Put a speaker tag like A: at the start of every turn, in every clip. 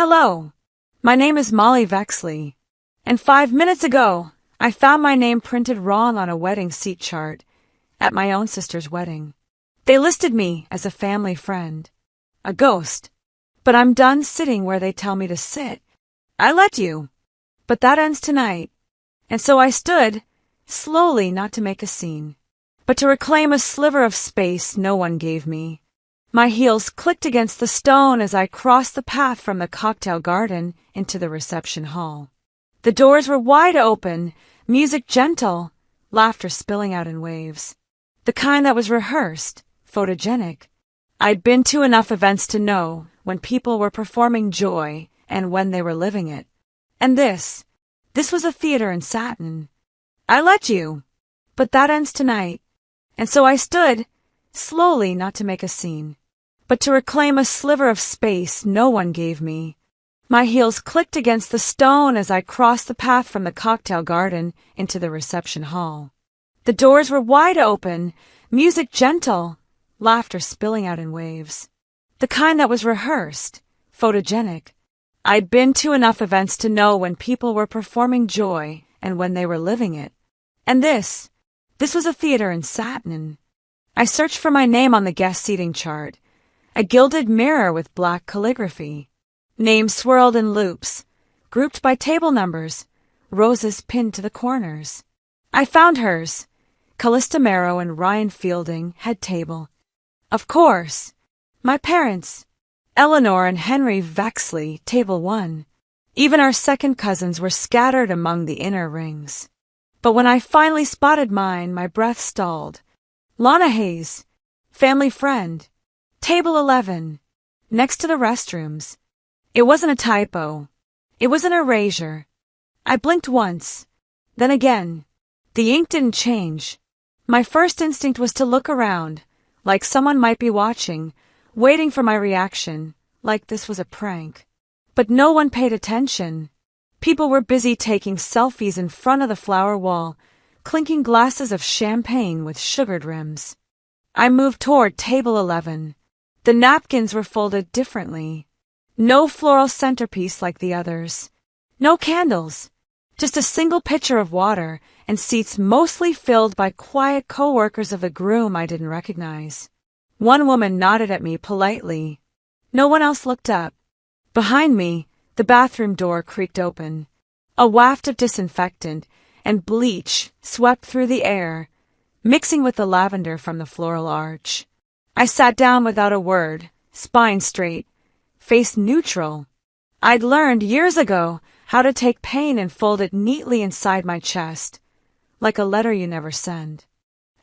A: Hello. My name is Molly Vexley. And 5 minutes ago, I found my name printed wrong on a wedding seat chart at my own sister's wedding. They listed me as a family friend, a ghost. But I'm done sitting where they tell me to sit. I let you. But that ends tonight. And so I stood, slowly, not to make a scene, but to reclaim a sliver of space no one gave me. My heels clicked against the stone as I crossed the path from the cocktail garden into the reception hall. The doors were wide open, music gentle, laughter spilling out in waves. The kind that was rehearsed, photogenic. I'd been to enough events to know when people were performing joy and when they were living it. And this was a theater in satin. I let you. But that ends tonight. And so I stood, slowly, not to make a scene, but to reclaim a sliver of space no one gave me. My heels clicked against the stone as I crossed the path from the cocktail garden into the reception hall. The doors were wide open, music gentle, laughter spilling out in waves. The kind that was rehearsed, photogenic. I'd been to enough events to know when people were performing joy and when they were living it. And this was a theater in satin. I searched for my name on the guest seating chart, a gilded mirror with black calligraphy. Names swirled in loops, grouped by table numbers, roses pinned to the corners. I found hers. Callista Marrow and Ryan Fielding, head table. Of course. My parents, Eleanor and Henry Vexley, table 1. Even our second cousins were scattered among the inner rings. But when I finally spotted mine, my breath stalled. Lana Hayes, family friend, table 11, next to the restrooms. It wasn't a typo. It was an erasure. I blinked once, then again. The ink didn't change. My first instinct was to look around, like someone might be watching, waiting for my reaction, like this was a prank. But no one paid attention. People were busy taking selfies in front of the flower wall, clinking glasses of champagne with sugared rims. I moved toward table 11. The napkins were folded differently. No floral centerpiece like the others. No candles. Just a single pitcher of water and seats mostly filled by quiet co-workers of the groom I didn't recognize. One woman nodded at me politely. No one else looked up. Behind me, the bathroom door creaked open. A waft of disinfectant and bleach swept through the air, mixing with the lavender from the floral arch. I sat down without a word, spine straight, face neutral. I'd learned years ago how to take pain and fold it neatly inside my chest, like a letter you never send.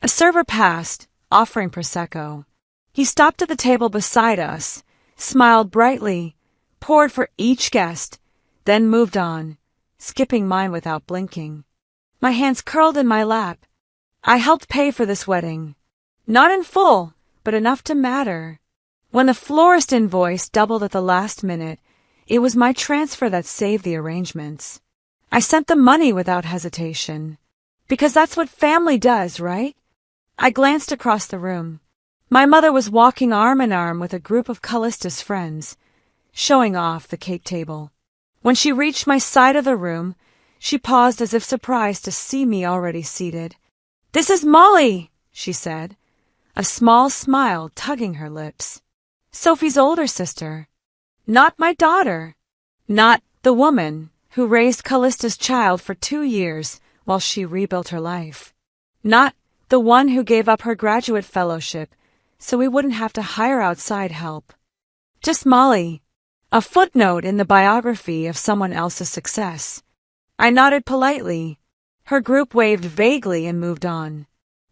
A: A server passed, offering Prosecco. He stopped at the table beside us, smiled brightly, poured for each guest, then moved on, skipping mine without blinking. My hands curled in my lap. I helped pay for this wedding. Not in full, but enough to matter. When the florist invoice doubled at the last minute, it was my transfer that saved the arrangements. I sent the money without hesitation. Because that's what family does, right? I glanced across the room. My mother was walking arm in arm with a group of Callista's friends, showing off the cake table. When she reached my side of the room, she paused as if surprised to see me already seated. "This is Molly," she said, a small smile tugging her lips. Sophie's older sister. Not my daughter. Not the woman who raised Callista's child for 2 years while she rebuilt her life. Not the one who gave up her graduate fellowship so we wouldn't have to hire outside help. Just Molly, a footnote in the biography of someone else's success. I nodded politely. Her group waved vaguely and moved on.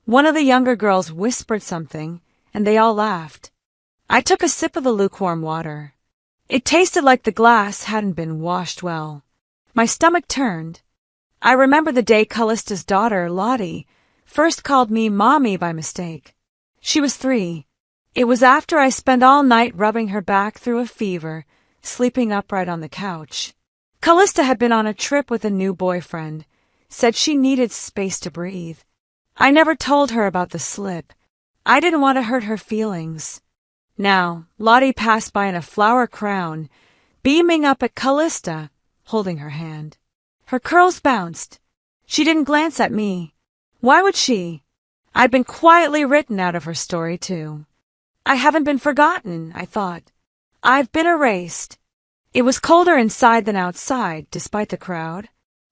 A: One of the younger girls whispered something, and they all laughed. I took a sip of the lukewarm water. It tasted like the glass hadn't been washed well. My stomach turned. I remember the day Callista's daughter, Lottie, first called me Mommy by mistake. She was 3. It was after I spent all night rubbing her back through a fever, sleeping upright on the couch. Callista had been on a trip with a new boyfriend, said she needed space to breathe. I never told her about the slip. I didn't want to hurt her feelings. Now, Lottie passed by in a flower crown, beaming up at Callista, holding her hand. Her curls bounced. She didn't glance at me. Why would she? I'd been quietly written out of her story, too. I haven't been forgotten, I thought. I've been erased. It was colder inside than outside, despite the crowd.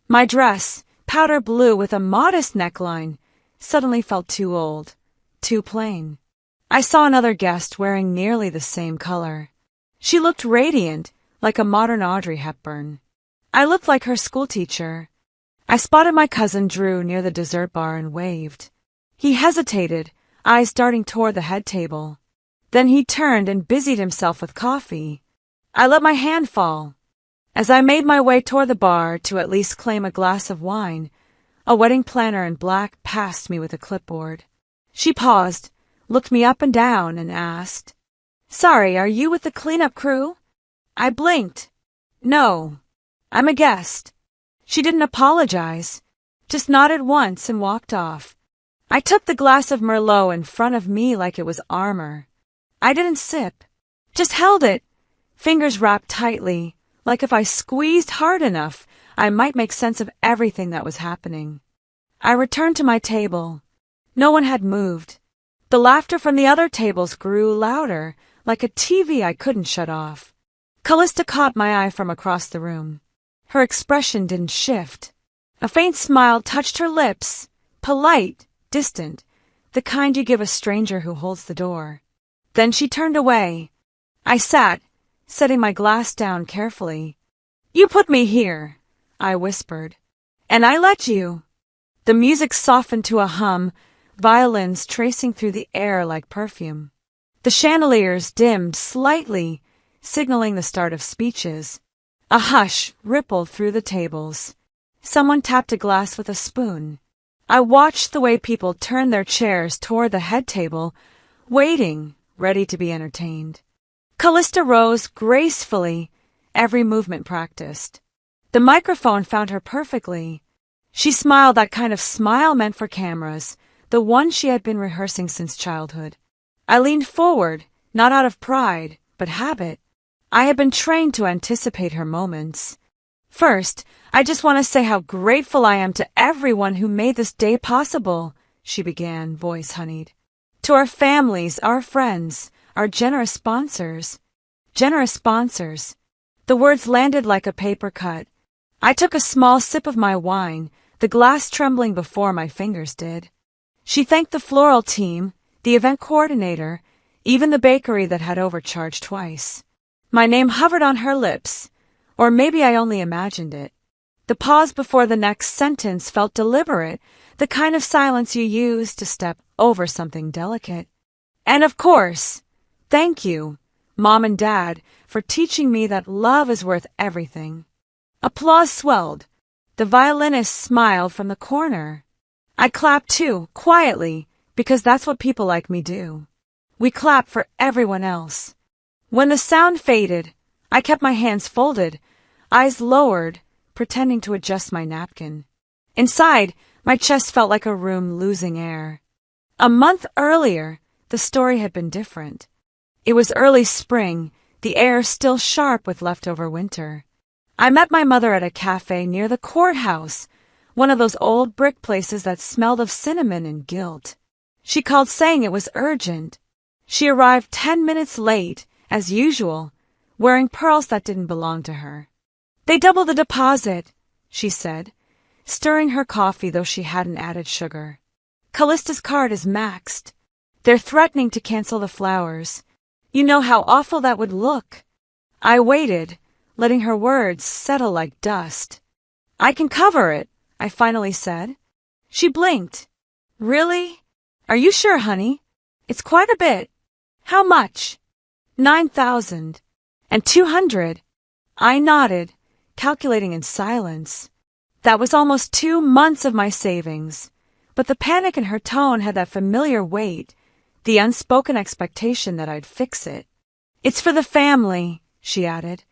A: My dress, powder blue with a modest neckline, suddenly felt too old, too plain. I saw another guest wearing nearly the same color. She looked radiant, like a modern Audrey Hepburn. I looked like her schoolteacher. I spotted my cousin Drew near the dessert bar and waved. He hesitated, eyes darting toward the head table. Then he turned and busied himself with coffee. I let my hand fall. As I made my way toward the bar to at least claim a glass of wine, a wedding planner in black passed me with a clipboard. She paused, looked me up and down, and asked, "Sorry, are you with the cleanup crew?" I blinked. "No, I'm a guest." She didn't apologize, just nodded once and walked off. I took the glass of Merlot in front of me like it was armor. I didn't sip, just held it, fingers wrapped tightly, like if I squeezed hard enough, I might make sense of everything that was happening. I returned to my table. No one had moved. The laughter from the other tables grew louder, like a TV I couldn't shut off. Callista caught my eye from across the room. Her expression didn't shift. A faint smile touched her lips, polite, distant, the kind you give a stranger who holds the door. Then she turned away. I sat, setting my glass down carefully. "You put me here," I whispered. "And I let you." The music softened to a hum, violins tracing through the air like perfume. The chandeliers dimmed slightly, signaling the start of speeches. A hush rippled through the tables. Someone tapped a glass with a spoon. I watched the way people turned their chairs toward the head table, waiting, ready to be entertained. Callista rose gracefully, every movement practiced. The microphone found her perfectly. She smiled that kind of smile meant for cameras, the one she had been rehearsing since childhood. I leaned forward, not out of pride, but habit. I had been trained to anticipate her moments. "First, I just want to say how grateful I am to everyone who made this day possible," she began, voice honeyed. "To our families, our friends, our generous sponsors." Generous sponsors. The words landed like a paper cut. I took a small sip of my wine, the glass trembling before my fingers did. She thanked the floral team, the event coordinator, even the bakery that had overcharged twice. My name hovered on her lips, or maybe I only imagined it. The pause before the next sentence felt deliberate, the kind of silence you use to step over something delicate. "And of course, thank you, Mom and Dad, for teaching me that love is worth everything." Applause swelled. The violinist smiled from the corner. I clapped too, quietly, because that's what people like me do. We clap for everyone else. When the sound faded, I kept my hands folded, eyes lowered, pretending to adjust my napkin. Inside, my chest felt like a room losing air. A month earlier, the story had been different. It was early spring, the air still sharp with leftover winter. I met my mother at a cafe near the courthouse, one of those old brick places that smelled of cinnamon and guilt. She called saying it was urgent. She arrived 10 minutes late, as usual, wearing pearls that didn't belong to her. "They doubled the deposit," she said, stirring her coffee though she hadn't added sugar. "Callista's card is maxed. They're threatening to cancel the flowers. You know how awful that would look." I waited, letting her words settle like dust. "I can cover it," I finally said. She blinked. "Really? Are you sure, honey? It's quite a bit." "How much?" 9,000. "And 200. I nodded, calculating in silence. That was almost 2 months of my savings. But the panic in her tone had that familiar weight, the unspoken expectation that I'd fix it. "It's for the family," she added.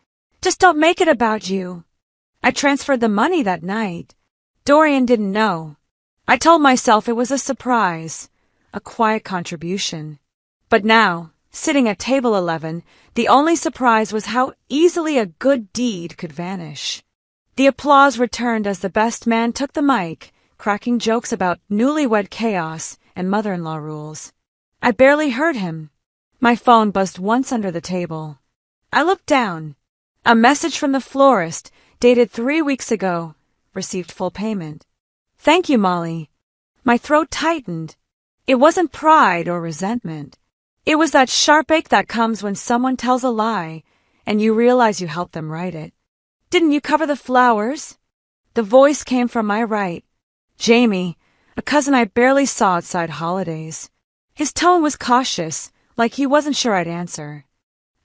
A: "Just don't make it about you." I transferred the money that night. Dorian didn't know. I told myself it was a surprise, a quiet contribution. But now, Sitting at table 11, the only surprise was how easily a good deed could vanish. The applause returned as the best man took the mic, cracking jokes about newlywed chaos and mother-in-law rules. I barely heard him. My phone buzzed once under the table. I looked down. A message from the florist, dated 3 weeks ago, received full payment. Thank you, Molly. My throat tightened. It wasn't pride or resentment. It was that sharp ache that comes when someone tells a lie and you realize you helped them write it. Didn't you cover the flowers? The voice came from my right. Jamie, a cousin I barely saw outside holidays. His tone was cautious, like he wasn't sure I'd answer.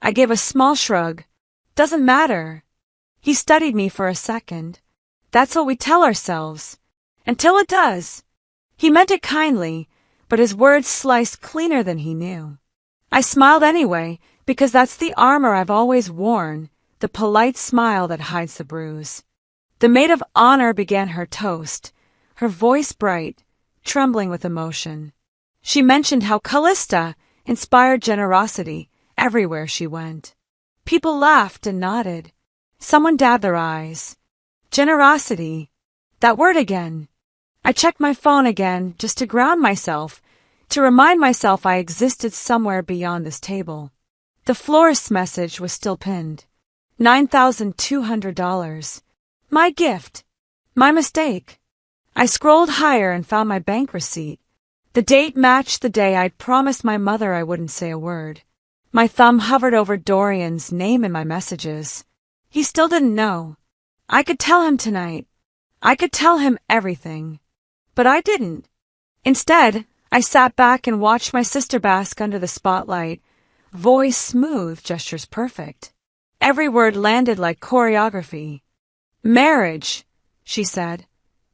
A: I gave a small shrug. Doesn't matter. He studied me for a second. That's what we tell ourselves. Until it does. He meant it kindly, but his words sliced cleaner than he knew. I smiled anyway, because that's the armor I've always worn, the polite smile that hides the bruise. The maid of honor began her toast, her voice bright, trembling with emotion. She mentioned how Callista inspired generosity everywhere she went. People laughed and nodded. Someone dabbed their eyes. Generosity. That word again. I checked my phone again just to ground myself, to remind myself I existed somewhere beyond this table. The florist's message was still pinned. $9,200. My gift. My mistake. I scrolled higher and found my bank receipt. The date matched the day I'd promised my mother I wouldn't say a word. My thumb hovered over Dorian's name in my messages. He still didn't know. I could tell him tonight. I could tell him everything. But I didn't. Instead, I sat back and watched my sister bask under the spotlight. Voice smooth, gestures perfect. Every word landed like choreography. Marriage, she said,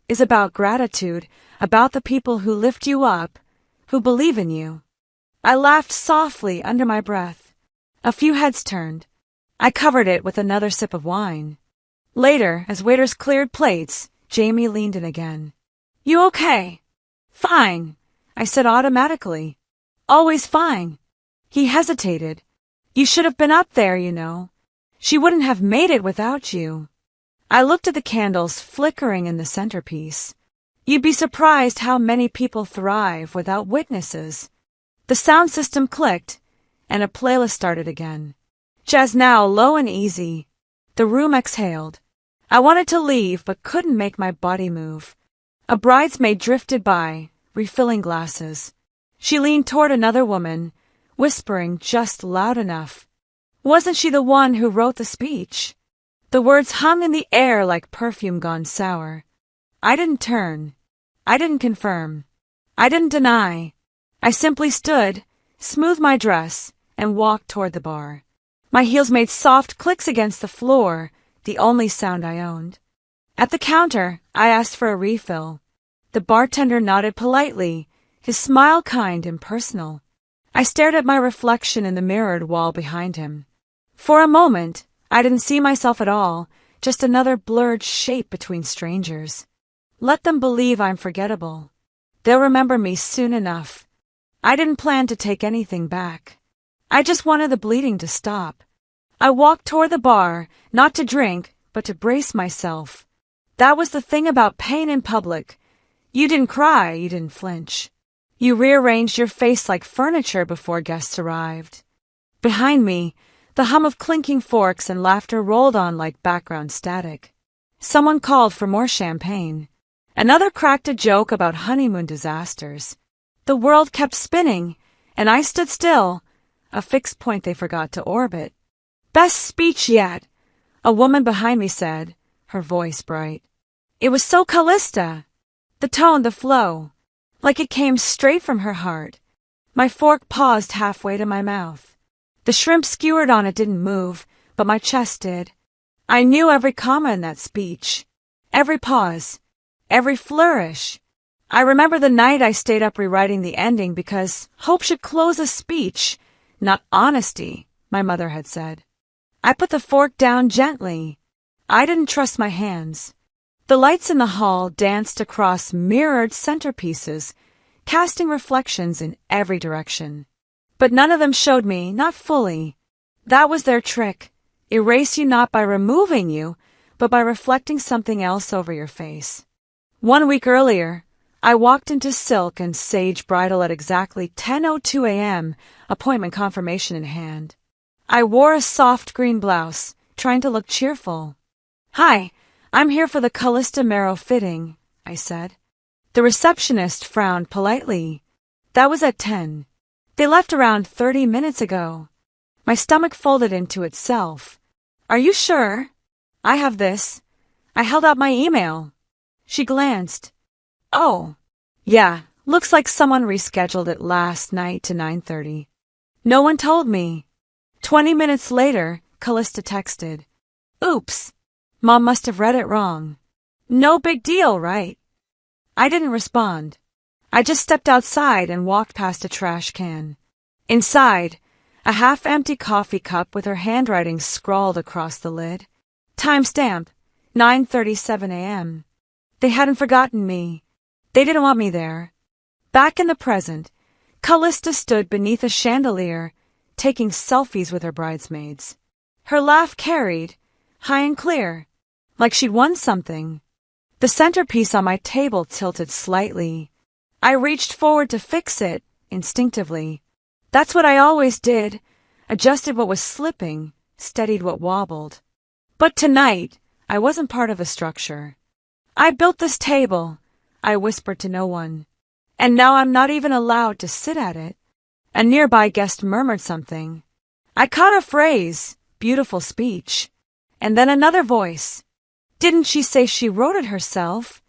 A: is about gratitude, about the people who lift you up, who believe in you. I laughed softly under my breath. A few heads turned. I covered it with another sip of wine. Later, as waiters cleared plates, Jamie leaned in again. You okay? Fine, I said automatically. Always fine. He hesitated. You should have been up there, you know. She wouldn't have made it without you. I looked at the candles flickering in the centerpiece. You'd be surprised how many people thrive without witnesses. The sound system clicked, and a playlist started again. Jazz now, low and easy. The room exhaled. I wanted to leave, but couldn't make my body move. A bridesmaid drifted by, refilling glasses. She leaned toward another woman, whispering just loud enough. Wasn't she the one who wrote the speech? The words hung in the air like perfume gone sour. I didn't turn. I didn't confirm. I didn't deny. I simply stood, smoothed my dress, and walked toward the bar. My heels made soft clicks against the floor, the only sound I owned. At the counter, I asked for a refill. The bartender nodded politely, his smile kind and personal. I stared at my reflection in the mirrored wall behind him. For a moment, I didn't see myself at all, just another blurred shape between strangers. Let them believe I'm forgettable. They'll remember me soon enough. I didn't plan to take anything back. I just wanted the bleeding to stop. I walked toward the bar, not to drink, but to brace myself. That was the thing about pain in public. You didn't cry, you didn't flinch. You rearranged your face like furniture before guests arrived. Behind me, the hum of clinking forks and laughter rolled on like background static. Someone called for more champagne. Another cracked a joke about honeymoon disasters. The world kept spinning, and I stood still, a fixed point they forgot to orbit. Best speech yet, a woman behind me said, her voice bright. It was so Callista. The tone, the flow, like it came straight from her heart. My fork paused halfway to my mouth. The shrimp skewered on it didn't move, but my chest did. I knew every comma in that speech, every pause, every flourish. I remember the night I stayed up rewriting the ending because hope should close a speech, not honesty, my mother had said. I put the fork down gently. I didn't trust my hands. The lights in the hall danced across mirrored centerpieces, casting reflections in every direction. But none of them showed me, not fully. That was their trick. Erase you not by removing you, but by reflecting something else over your face. 1 week earlier, I walked into silk and sage bridal at exactly 10:02 a.m., appointment confirmation in hand. I wore a soft green blouse, trying to look cheerful. "Hi, I'm here for the Callista Marrow fitting," I said. The receptionist frowned politely. That was at 10. They left around 30 minutes ago. My stomach folded into itself. "Are you sure?" "I have this." I held out my email. She glanced. "Oh, yeah, looks like someone rescheduled it last night to 9:30. No one told me." 20 minutes later, Callista texted. "Oops, Mom must have read it wrong. No big deal, right?" I didn't respond. I just stepped outside and walked past a trash can. Inside, a half-empty coffee cup with her handwriting scrawled across the lid. Timestamp, 9:37 a.m. They hadn't forgotten me. They didn't want me there. Back in the present, Callista stood beneath a chandelier, taking selfies with her bridesmaids. Her laugh carried, high and clear, like she'd won something. The centerpiece on my table tilted slightly. I reached forward to fix it, instinctively. That's what I always did, adjusted what was slipping, steadied what wobbled. But tonight, I wasn't part of the structure. "I built this table," I whispered to no one. "And now I'm not even allowed to sit at it." A nearby guest murmured something. I caught a phrase, beautiful speech. And then another voice. "Didn't she say she wrote it herself?"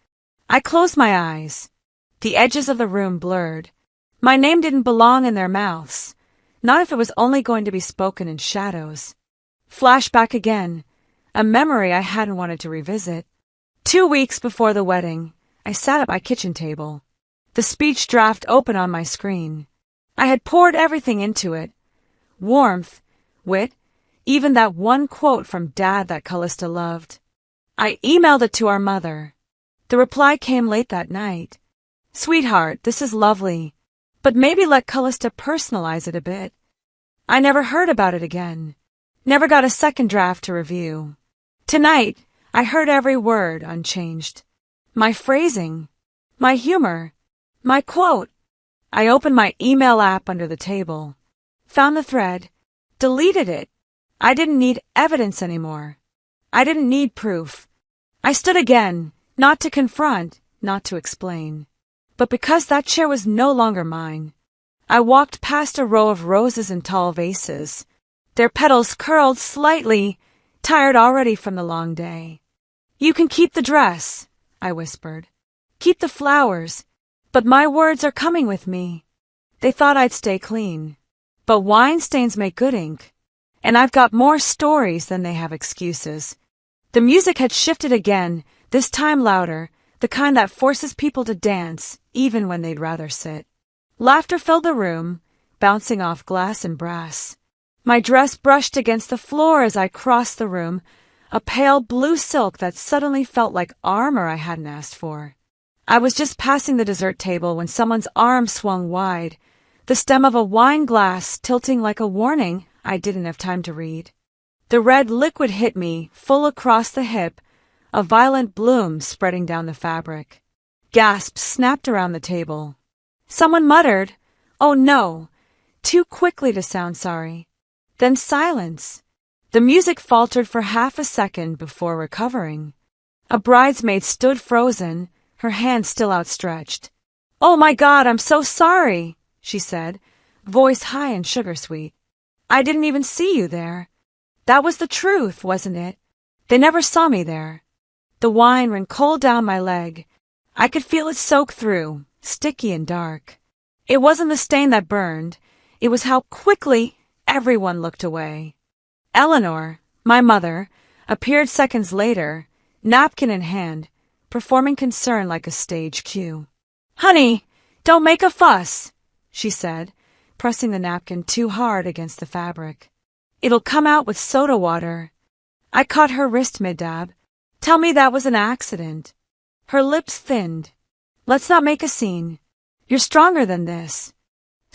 A: I closed my eyes. The edges of the room blurred. My name didn't belong in their mouths, not if it was only going to be spoken in shadows. Flashback again, a memory I hadn't wanted to revisit. 2 weeks before the wedding, I sat at my kitchen table, the speech draft open on my screen. I had poured everything into it. Warmth, wit, even that one quote from Dad that Callista loved. I emailed it to our mother. The reply came late that night. "Sweetheart, this is lovely, but maybe let Callista personalize it a bit." I never heard about it again. Never got a second draft to review. Tonight, I heard every word unchanged. My phrasing, my humor, my quote. I opened my email app under the table, found the thread, deleted it. I didn't need evidence anymore. I didn't need proof. I stood again, not to confront, not to explain. But because that chair was no longer mine, I walked past a row of roses in tall vases. Their petals curled slightly, tired already from the long day. "You can keep the dress," I whispered. "Keep the flowers, but my words are coming with me." They thought I'd stay clean. But wine stains make good ink, and I've got more stories than they have excuses. The music had shifted again, this time louder, the kind that forces people to dance, even when they'd rather sit. Laughter filled the room, bouncing off glass and brass. My dress brushed against the floor as I crossed the room, a pale blue silk that suddenly felt like armor I hadn't asked for. I was just passing the dessert table when someone's arm swung wide, the stem of a wine glass tilting like a warning I didn't have time to read. The red liquid hit me, full across the hip, a violent bloom spreading down the fabric. Gasps snapped around the table. Someone muttered, "Oh no," too quickly to sound sorry. Then silence. The music faltered for half a second before recovering. A bridesmaid stood frozen, her hand still outstretched. "Oh my God, I'm so sorry," she said, voice high and sugar-sweet. "I didn't even see you there." That was the truth, wasn't it? They never saw me there. The wine ran cold down my leg. I could feel it soak through, sticky and dark. It wasn't the stain that burned. It was how quickly everyone looked away. Eleanor, my mother, appeared seconds later, napkin in hand, performing concern like a stage cue. "Honey, don't make a fuss," she said, pressing the napkin too hard against the fabric. "It'll come out with soda water." I caught her wrist mid-dab. "Tell me that was an accident." Her lips thinned. "Let's not make a scene. You're stronger than this."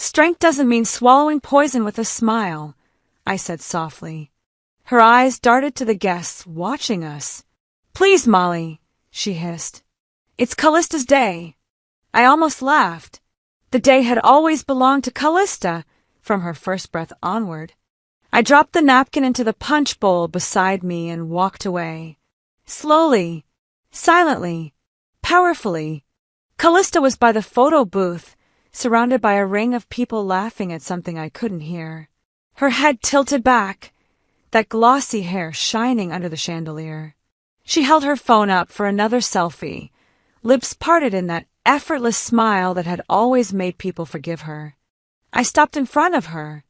A: Strength doesn't mean swallowing poison with a smile, I said softly. Her eyes darted to the guests watching us. Please, Molly, she hissed. It's Callista's day. I almost laughed. The day had always belonged to Callista, from her first breath onward. I dropped the napkin into the punch bowl beside me and walked away. Slowly, silently, powerfully. Callista was by the photo booth, surrounded by a ring of people laughing at something I couldn't hear. Her head tilted back, that glossy hair shining under the chandelier. She held her phone up for another selfie, lips parted in that effortless smile that had always made people forgive her. I stopped in front of her.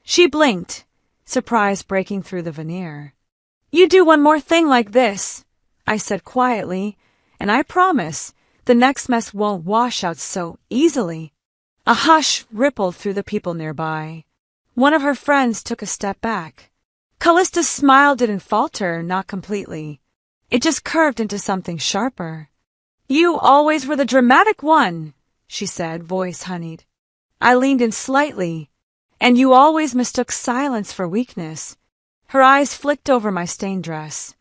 A: She blinked, surprise breaking through the veneer. You do one more thing like this, I said quietly, and I promise the next mess won't wash out so easily. A hush rippled through the people nearby. One of her friends took a step back. Callista's smile didn't falter, not completely. It just curved into something sharper. You always were the dramatic one, she said, voice honeyed. I leaned in slightly. And you always mistook silence for weakness. Her eyes flicked over my stained dress.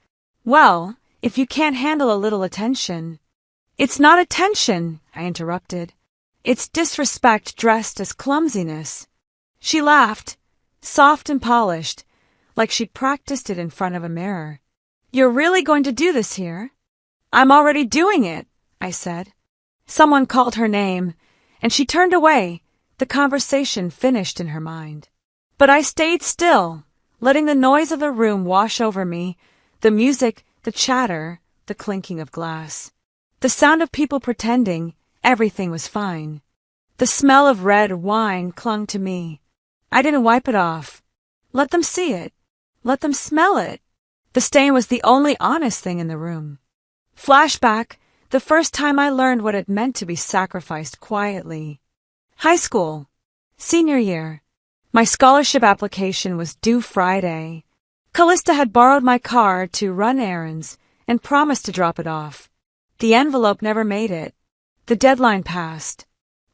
A: Well, if you can't handle a little attention. It's not attention, I interrupted. It's disrespect dressed as clumsiness. She laughed, soft and polished, like she'd practiced it in front of a mirror. You're really going to do this here? I'm already doing it, I said. Someone called her name, and she turned away, the conversation finished in her mind. But I stayed still, letting the noise of the room wash over me, the music, the chatter, the clinking of glass. The sound of people pretending everything was fine. The smell of red wine clung to me. I didn't wipe it off. Let them see it. Let them smell it. The stain was the only honest thing in the room. Flashback, the first time I learned what it meant to be sacrificed quietly. High school. Senior year. My scholarship application was due Friday. Callista had borrowed my car to run errands and promised to drop it off. The envelope never made it. The deadline passed.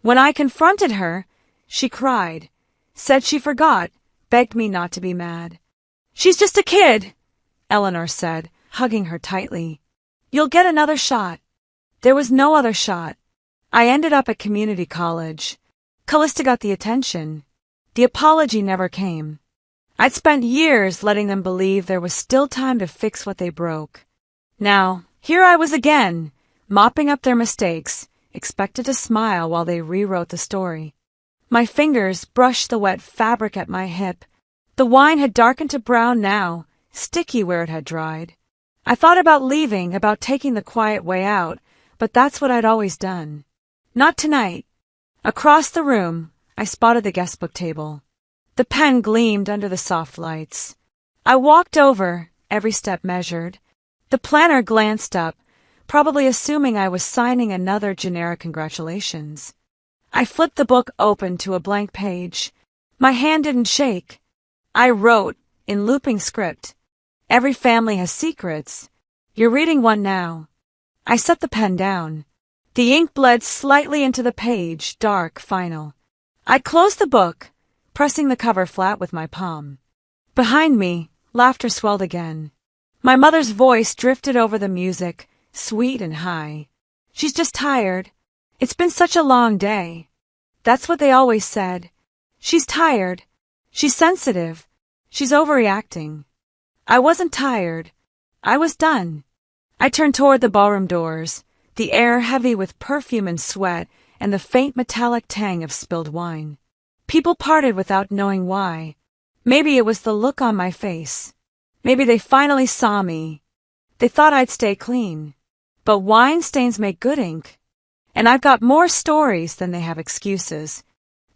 A: When I confronted her, she cried, said she forgot, begged me not to be mad. She's just a kid, Eleanor said, hugging her tightly. You'll get another shot. There was no other shot. I ended up at community college. Callista got the attention. The apology never came. I'd spent years letting them believe there was still time to fix what they broke. Now, here I was again, mopping up their mistakes, expected to smile while they rewrote the story. My fingers brushed the wet fabric at my hip. The wine had darkened to brown now, sticky where it had dried. I thought about leaving, about taking the quiet way out, but that's what I'd always done. Not tonight. Across the room, I spotted the guestbook table. The pen gleamed under the soft lights. I walked over, every step measured. The planner glanced up, probably assuming I was signing another generic congratulations. I flipped the book open to a blank page. My hand didn't shake. I wrote, in looping script, "Every family has secrets. You're reading one now." I set the pen down. The ink bled slightly into the page, dark, final. I closed the book, pressing the cover flat with my palm. Behind me, laughter swelled again. My mother's voice drifted over the music, sweet and high. She's just tired. It's been such a long day. That's what they always said. She's tired. She's sensitive. She's overreacting. I wasn't tired. I was done. I turned toward the ballroom doors, the air heavy with perfume and sweat and the faint metallic tang of spilled wine. People parted without knowing why. Maybe it was the look on my face. Maybe they finally saw me. They thought I'd stay clean. But wine stains make good ink. And I've got more stories than they have excuses.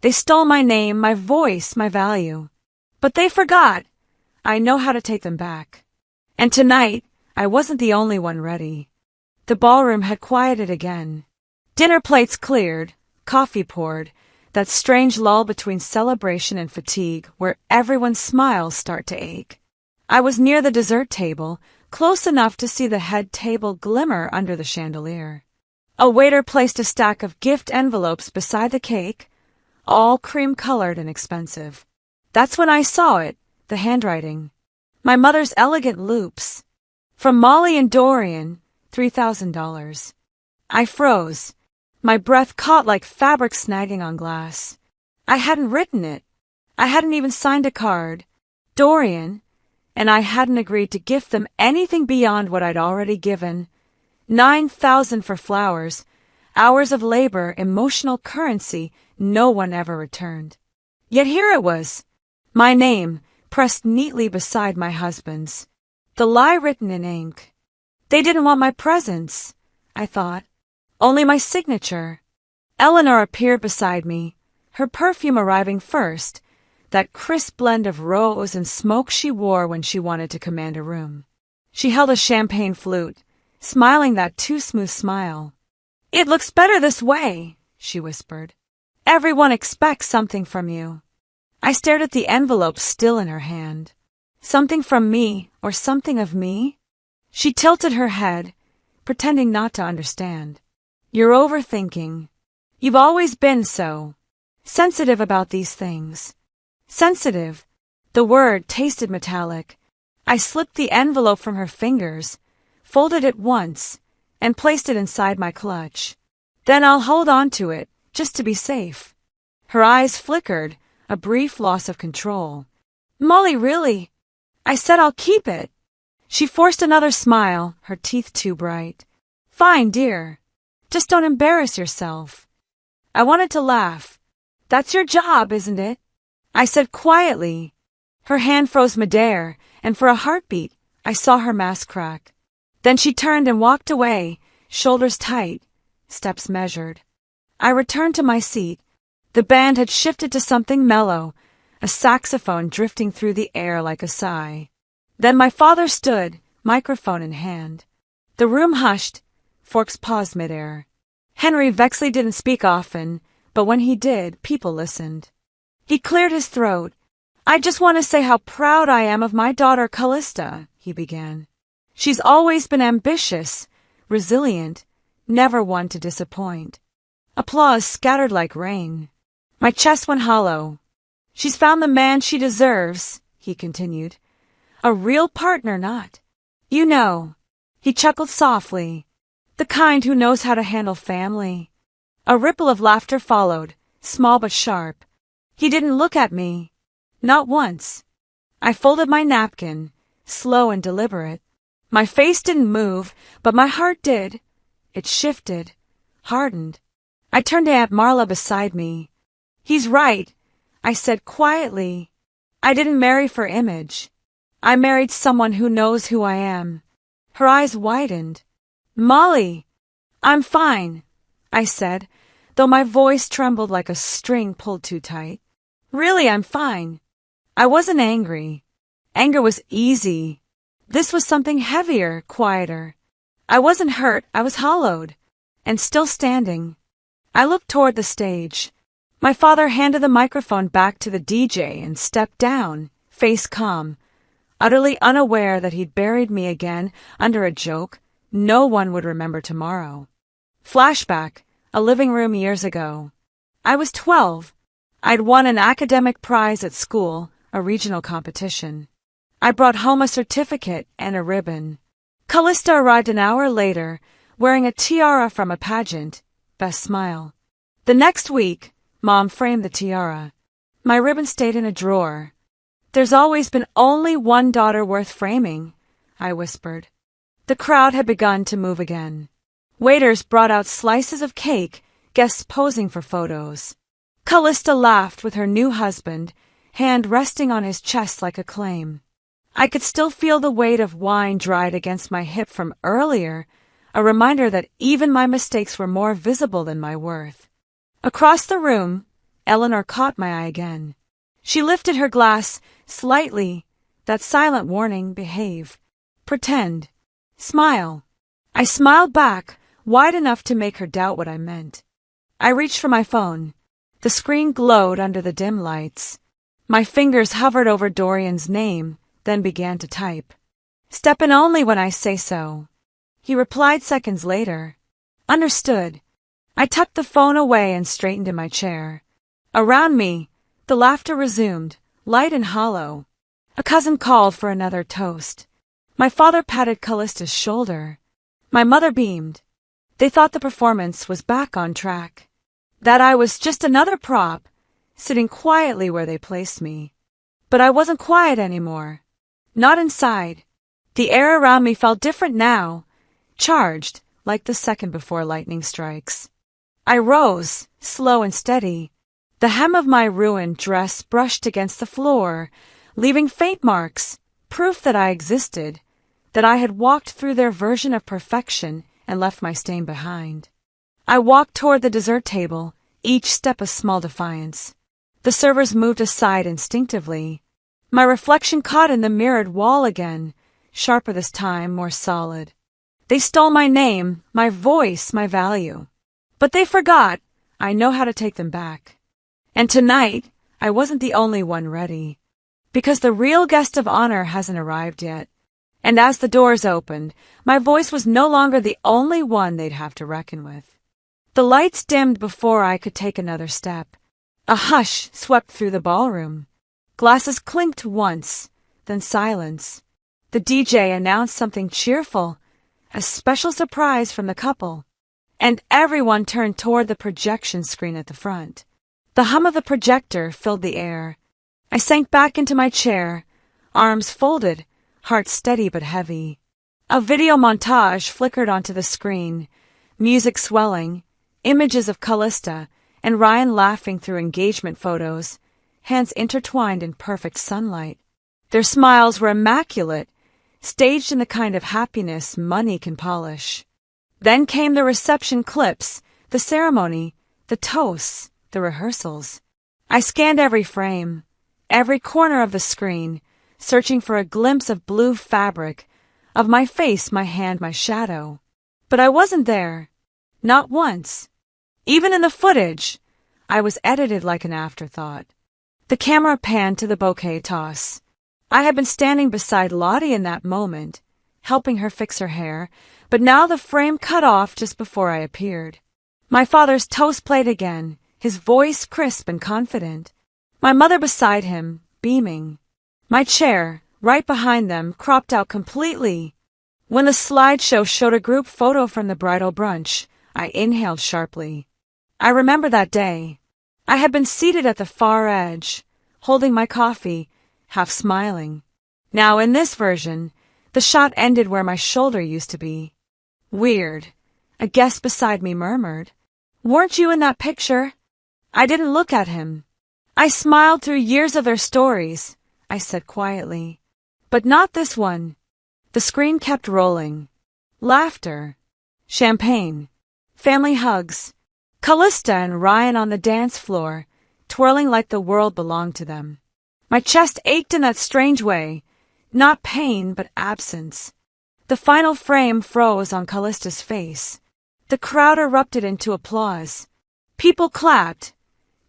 A: They stole my name, my voice, my value. But they forgot. I know how to take them back. And tonight, I wasn't the only one ready. The ballroom had quieted again. Dinner plates cleared, coffee poured, that strange lull between celebration and fatigue where everyone's smiles start to ache. I was near the dessert table, close enough to see the head table glimmer under the chandelier. A waiter placed a stack of gift envelopes beside the cake, all cream-colored and expensive. That's when I saw it, the handwriting. My mother's elegant loops. From Molly and Dorian, $3,000. I froze. My breath caught like fabric snagging on glass. I hadn't written it. I hadn't even signed a card. Dorian and I hadn't agreed to gift them anything beyond what I'd already given. $9,000 for flowers, hours of labor, emotional currency no one ever returned. Yet here it was, my name pressed neatly beside my husband's, the lie written in ink. They didn't want my presence, I thought, only my signature. Eleanor appeared beside me, her perfume arriving first, that crisp blend of rose and smoke she wore when she wanted to command a room. She held a champagne flute, smiling that too smooth smile. "It looks better this way," she whispered. "Everyone expects something from you." I stared at the envelope still in her hand. Something from me, or something of me? She tilted her head, pretending not to understand. "You're overthinking. You've always been so. Sensitive about these things." Sensitive. The word tasted metallic. I slipped the envelope from her fingers, folded it once, and placed it inside my clutch. "Then I'll hold on to it, just to be safe." Her eyes flickered, a brief loss of control. "Molly, really? I said I'll keep it." She forced another smile, her teeth too bright. "Fine, dear. Just don't embarrass yourself." I wanted to laugh. "That's your job, isn't it?" I said quietly. Her hand froze midair, and for a heartbeat, I saw her mask crack. Then she turned and walked away, shoulders tight, steps measured. I returned to my seat. The band had shifted to something mellow, a saxophone drifting through the air like a sigh. Then my father stood, microphone in hand. The room hushed. Forks paused midair. Henry Vexley didn't speak often, but when he did, people listened. He cleared his throat. "I just want to say how proud I am of my daughter Callista," he began. "She's always been ambitious, resilient, never one to disappoint." Applause scattered like rain. My chest went hollow. "She's found the man she deserves," he continued. "A real partner, not. You know." He chuckled softly. "The kind who knows how to handle family." A ripple of laughter followed, small but sharp. He didn't look at me. Not once. I folded my napkin, slow and deliberate. My face didn't move, but my heart did. It shifted, hardened. I turned to Aunt Marla beside me. "He's right," I said quietly. "I didn't marry for image. I married someone who knows who I am." Her eyes widened. "Molly!" "I'm fine," I said, though my voice trembled like a string pulled too tight. "Really, I'm fine." I wasn't angry. Anger was easy. This was something heavier, quieter. I wasn't hurt, I was hollowed, and still standing. I looked toward the stage. My father handed the microphone back to the DJ and stepped down, face calm, utterly unaware that he'd buried me again under a joke no one would remember tomorrow. Flashback, a living room years ago. I was 12. I'd won an academic prize at school, a regional competition. I brought home a certificate and a ribbon. Callista arrived an hour later, wearing a tiara from a pageant, best smile. The next week, Mom framed the tiara. My ribbon stayed in a drawer. "There's always been only one daughter worth framing," I whispered. The crowd had begun to move again. Waiters brought out slices of cake, guests posing for photos. Callista laughed with her new husband, hand resting on his chest like a claim. I could still feel the weight of wine dried against my hip from earlier, a reminder that even my mistakes were more visible than my worth. Across the room, Eleanor caught my eye again. She lifted her glass slightly, that silent warning, behave, pretend, smile. I smiled back, wide enough to make her doubt what I meant. I reached for my phone. The screen glowed under the dim lights. My fingers hovered over Dorian's name, then began to type. "Step in only when I say so." He replied seconds later. "Understood." I tucked the phone away and straightened in my chair. Around me, the laughter resumed, light and hollow. A cousin called for another toast. My father patted Callista's shoulder. My mother beamed. They thought the performance was back on track. That I was just another prop, sitting quietly where they placed me. But I wasn't quiet anymore. Not inside. The air around me felt different now, charged like the second before lightning strikes. I rose, slow and steady. The hem of my ruined dress brushed against the floor, leaving faint marks, proof that I existed, that I had walked through their version of perfection and left my stain behind. I walked toward the dessert table, each step a small defiance. The servers moved aside instinctively. My reflection caught in the mirrored wall again, sharper this time, more solid. They stole my name, my voice, my value. But they forgot. I know how to take them back. And tonight, I wasn't the only one ready. Because the real guest of honor hasn't arrived yet. And as the doors opened, my voice was no longer the only one they'd have to reckon with. The lights dimmed before I could take another step. A hush swept through the ballroom. Glasses clinked once, then silence. The DJ announced something cheerful, a special surprise from the couple, and everyone turned toward the projection screen at the front. The hum of the projector filled the air. I sank back into my chair, arms folded, heart steady but heavy. A video montage flickered onto the screen, music swelling, images of Callista and Ryan laughing through engagement photos, hands intertwined in perfect sunlight. Their smiles were immaculate, staged in the kind of happiness money can polish. Then came the reception clips, the ceremony, the toasts, the rehearsals. I scanned every frame, every corner of the screen, searching for a glimpse of blue fabric, of my face, my hand, my shadow. But I wasn't there. Not once. Even in the footage, I was edited like an afterthought. The camera panned to the bouquet toss. I had been standing beside Lottie in that moment, helping her fix her hair, but now the frame cut off just before I appeared. My father's toast played again, his voice crisp and confident. My mother beside him, beaming. My chair, right behind them, cropped out completely. When the slideshow showed a group photo from the bridal brunch, I inhaled sharply. I remember that day. I had been seated at the far edge, holding my coffee, half smiling. Now, in this version, the shot ended where my shoulder used to be. Weird. A guest beside me murmured, "Weren't you in that picture?" I didn't look at him. I smiled through years of their stories, I said quietly. But not this one. The screen kept rolling. Laughter. Champagne. Family hugs. Callista and Ryan on the dance floor, twirling like the world belonged to them. My chest ached in that strange way, not pain but absence. The final frame froze on Callista's face. The crowd erupted into applause. People clapped,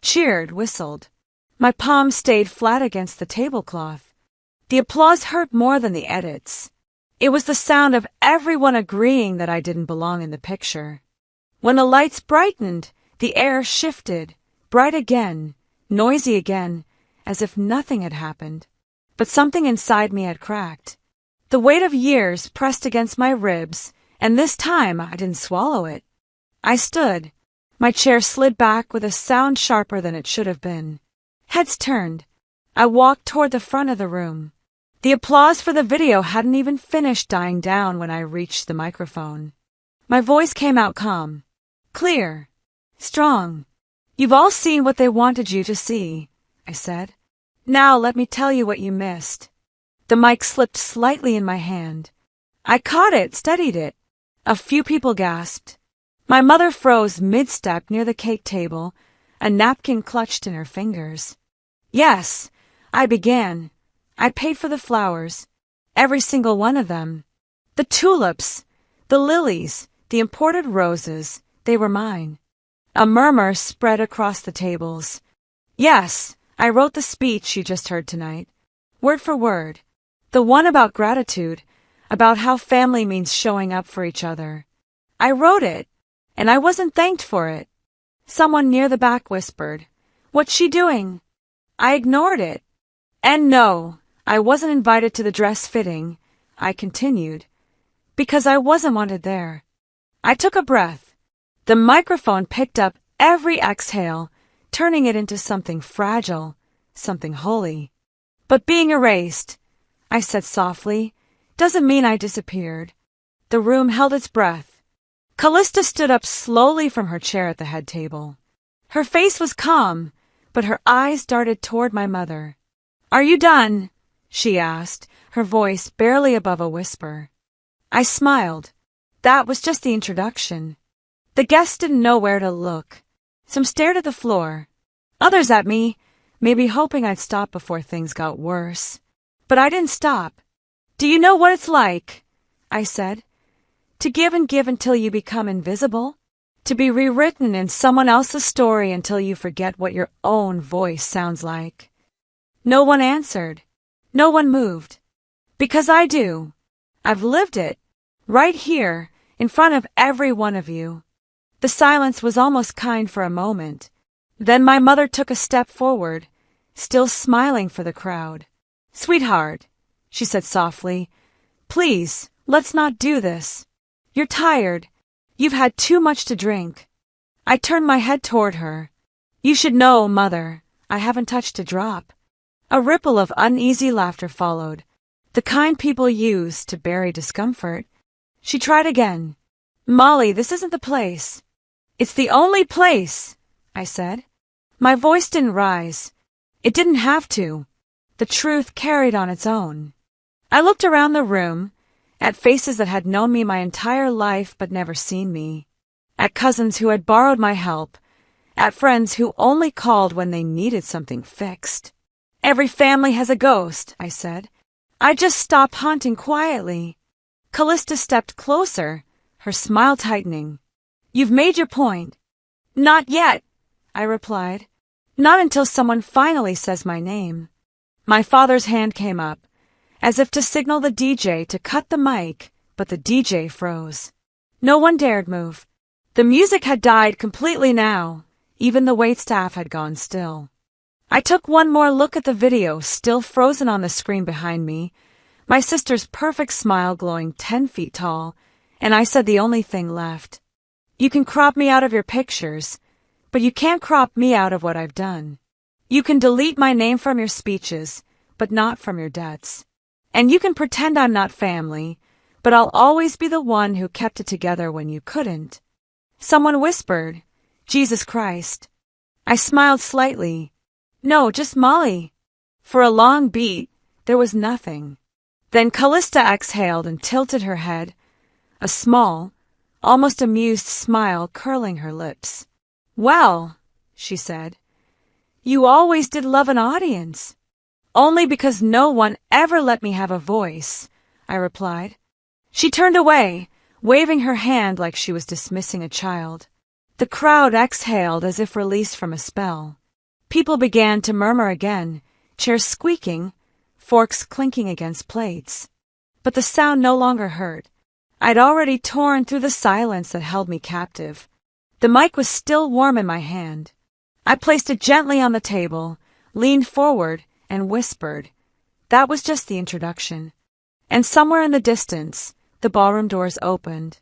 A: cheered, whistled. My palms stayed flat against the tablecloth. The applause hurt more than the edits. It was the sound of everyone agreeing that I didn't belong in the picture. When the lights brightened, the air shifted, bright again, noisy again, as if nothing had happened. But something inside me had cracked. The weight of years pressed against my ribs, and this time I didn't swallow it. I stood. My chair slid back with a sound sharper than it should have been. Heads turned. I walked toward the front of the room. The applause for the video hadn't even finished dying down when I reached the microphone. My voice came out calm, clear, strong. "You've all seen what they wanted you to see," I said. "Now let me tell you what you missed." The mic slipped slightly in my hand. I caught it, steadied it. A few people gasped. My mother froze mid-step near the cake table, a napkin clutched in her fingers. "Yes," I began. "I paid for the flowers, every single one of them. The tulips, the lilies, the imported roses, they were mine." A murmur spread across the tables. "Yes, I wrote the speech you just heard tonight, word for word. The one about gratitude, about how family means showing up for each other. I wrote it, and I wasn't thanked for it." Someone near the back whispered, What's she doing? I ignored it. And no, I wasn't invited to the dress fitting, I continued, because I wasn't wanted there. I took a breath. The microphone picked up every exhale, turning it into something fragile, something holy. But being erased, I said softly, doesn't mean I disappeared. The room held its breath. Callista stood up slowly from her chair at the head table. Her face was calm, but her eyes darted toward my mother. Are you done? She asked, her voice barely above a whisper. I smiled. That was just the introduction. The guests didn't know where to look. Some stared at the floor, others at me, maybe hoping I'd stop before things got worse. But I didn't stop. Do you know what it's like? I said. To give and give until you become invisible? To be rewritten in someone else's story until you forget what your own voice sounds like. No one answered. No one moved. Because I do. I've lived it. Right here, in front of every one of you. The silence was almost kind for a moment. Then my mother took a step forward, still smiling for the crowd. Sweetheart, she said softly, please, let's not do this. You're tired. You've had too much to drink. I turned my head toward her. You should know, Mother, I haven't touched a drop. A ripple of uneasy laughter followed, the kind people use to bury discomfort. She tried again. Molly, this isn't the place. It's the only place, I said. My voice didn't rise. It didn't have to. The truth carried on its own. I looked around the room, at faces that had known me my entire life but never seen me, at cousins who had borrowed my help, at friends who only called when they needed something fixed. Every family has a ghost, I said. I just stopped haunting quietly. Callista stepped closer, her smile tightening. You've made your point. Not yet, I replied. Not until someone finally says my name. My father's hand came up, as if to signal the DJ to cut the mic, but the DJ froze. No one dared move. The music had died completely now. Even the waitstaff had gone still. I took one more look at the video still frozen on the screen behind me, my sister's perfect smile glowing 10 feet tall, and I said the only thing left. You can crop me out of your pictures, but you can't crop me out of what I've done. You can delete my name from your speeches, but not from your debts. And you can pretend I'm not family, but I'll always be the one who kept it together when you couldn't. Someone whispered, Jesus Christ. I smiled slightly. No, just Molly. For a long beat, there was nothing. Then Callista exhaled and tilted her head, a small, almost amused smile curling her lips. Well, she said, you always did love an audience. Only because no one ever let me have a voice, I replied. She turned away, waving her hand like she was dismissing a child. The crowd exhaled as if released from a spell. People began to murmur again, chairs squeaking, forks clinking against plates. But the sound no longer hurt. I'd already torn through the silence that held me captive. The mic was still warm in my hand. I placed it gently on the table, leaned forward, and whispered. That was just the introduction. And somewhere in the distance, the ballroom doors opened.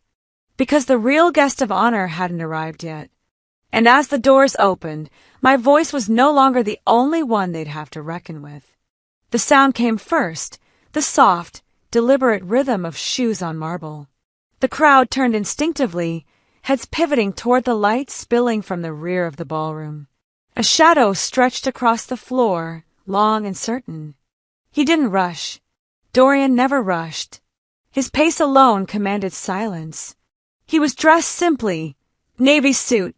A: Because the real guest of honor hadn't arrived yet. And as the doors opened, my voice was no longer the only one they'd have to reckon with. The sound came first, the soft, deliberate rhythm of shoes on marble. The crowd turned instinctively, heads pivoting toward the light spilling from the rear of the ballroom. A shadow stretched across the floor, long and certain. He didn't rush. Dorian never rushed. His pace alone commanded silence. He was dressed simply, navy suit,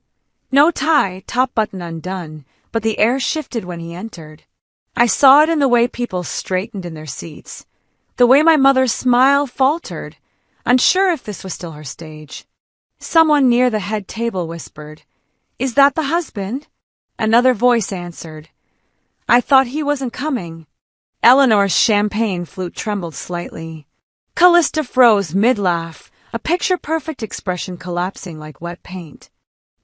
A: no tie, top button undone, but the air shifted when he entered. I saw it in the way people straightened in their seats, the way my mother's smile faltered, unsure if this was still her stage. Someone near the head table whispered, Is that the husband? Another voice answered, I thought he wasn't coming. Eleanor's champagne flute trembled slightly. Callista froze mid-laugh, a picture-perfect expression collapsing like wet paint.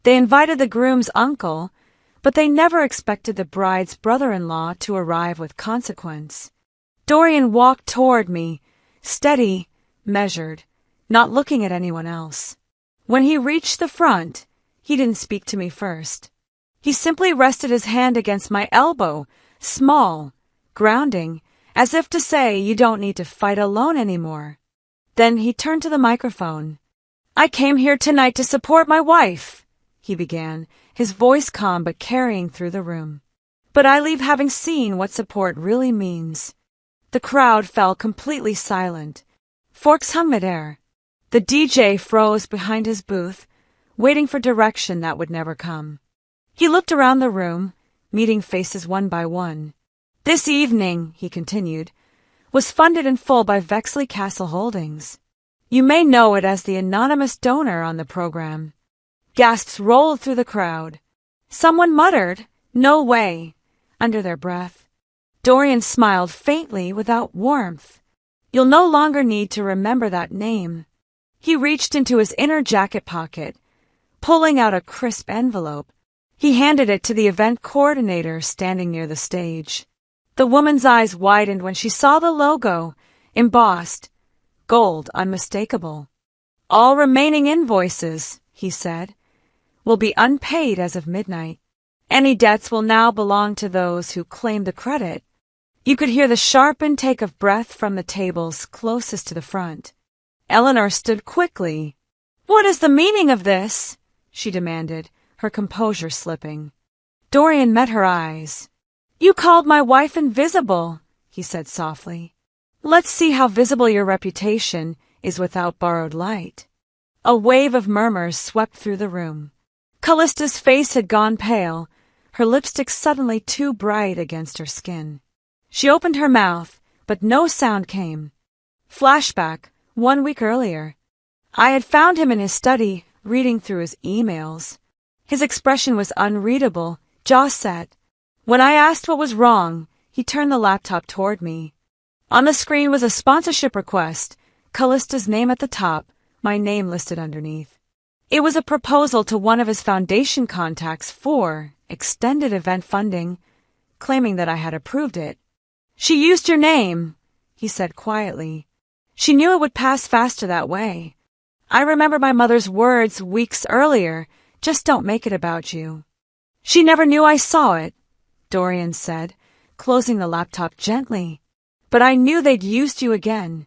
A: They invited the groom's uncle, but they never expected the bride's brother-in-law to arrive with consequence. Dorian walked toward me, steady, measured, not looking at anyone else. When he reached the front, he didn't speak to me first. He simply rested his hand against my elbow, small, grounding, as if to say, you don't need to fight alone anymore. Then he turned to the microphone. I came here tonight to support my wife, he began, his voice calm but carrying through the room. But I leave having seen what support really means. The crowd fell completely silent. Forks hung midair. The DJ froze behind his booth, waiting for direction that would never come. He looked around the room, meeting faces one by one. This evening, he continued, was funded in full by Vexley Castle Holdings. You may know it as the anonymous donor on the program. Gasps rolled through the crowd. Someone muttered, "No way," under their breath. Dorian smiled faintly without warmth. You'll no longer need to remember that name. He reached into his inner jacket pocket, pulling out a crisp envelope. He handed it to the event coordinator standing near the stage. The woman's eyes widened when she saw the logo, embossed, gold unmistakable. All remaining invoices, he said, will be unpaid as of midnight. Any debts will now belong to those who claim the credit. You could hear the sharp intake of breath from the tables closest to the front. Eleanor stood quickly. What is the meaning of this? She demanded, her composure slipping. Dorian met her eyes. You called my wife invisible, he said softly. Let's see how visible your reputation is without borrowed light. A wave of murmurs swept through the room. Callista's face had gone pale, her lipstick suddenly too bright against her skin. She opened her mouth, but no sound came. Flashback, 1 week earlier. I had found him in his study, reading through his emails. His expression was unreadable, jaw set. When I asked what was wrong, he turned the laptop toward me. On the screen was a sponsorship request, Callista's name at the top, my name listed underneath. It was a proposal to one of his foundation contacts for extended event funding, claiming that I had approved it. She used your name, he said quietly. She knew it would pass faster that way. I remember my mother's words weeks earlier, just don't make it about you. She never knew I saw it, Dorian said, closing the laptop gently. But I knew they'd used you again.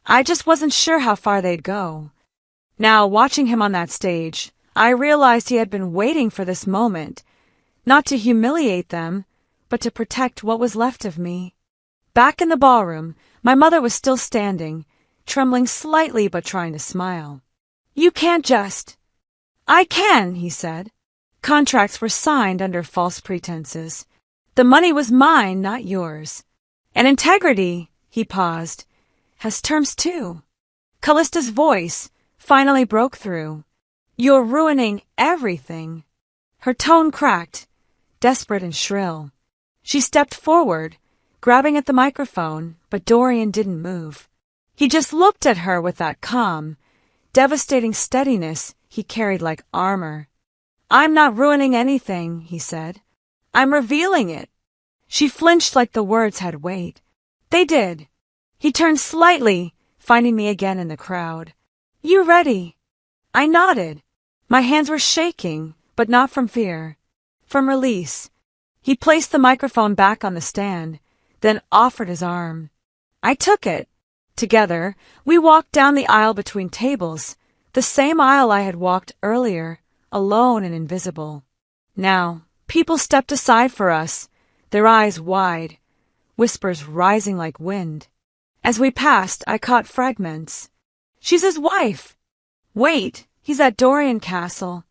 A: I just wasn't sure how far they'd go. Now, watching him on that stage, I realized he had been waiting for this moment, not to humiliate them, but to protect what was left of me. Back in the ballroom, my mother was still standing, trembling slightly but trying to smile. You can't just... I can, he said. Contracts were signed under false pretenses. The money was mine, not yours. And integrity, he paused, has terms too. Callista's voice finally broke through. You're ruining everything. Her tone cracked, desperate and shrill. She stepped forward, grabbing at the microphone, but Dorian didn't move. He just looked at her with that calm, devastating steadiness he carried like armor. I'm not ruining anything, he said. I'm revealing it. She flinched like the words had weight. They did. He turned slightly, finding me again in the crowd. You ready? I nodded. My hands were shaking, but not from fear. From release. He placed the microphone back on the stand, then offered his arm. I took it. Together, we walked down the aisle between tables, the same aisle I had walked earlier, alone and invisible. Now, people stepped aside for us, their eyes wide, whispers rising like wind. As we passed, I caught fragments. She's his wife. Wait, he's at Dorian Castle.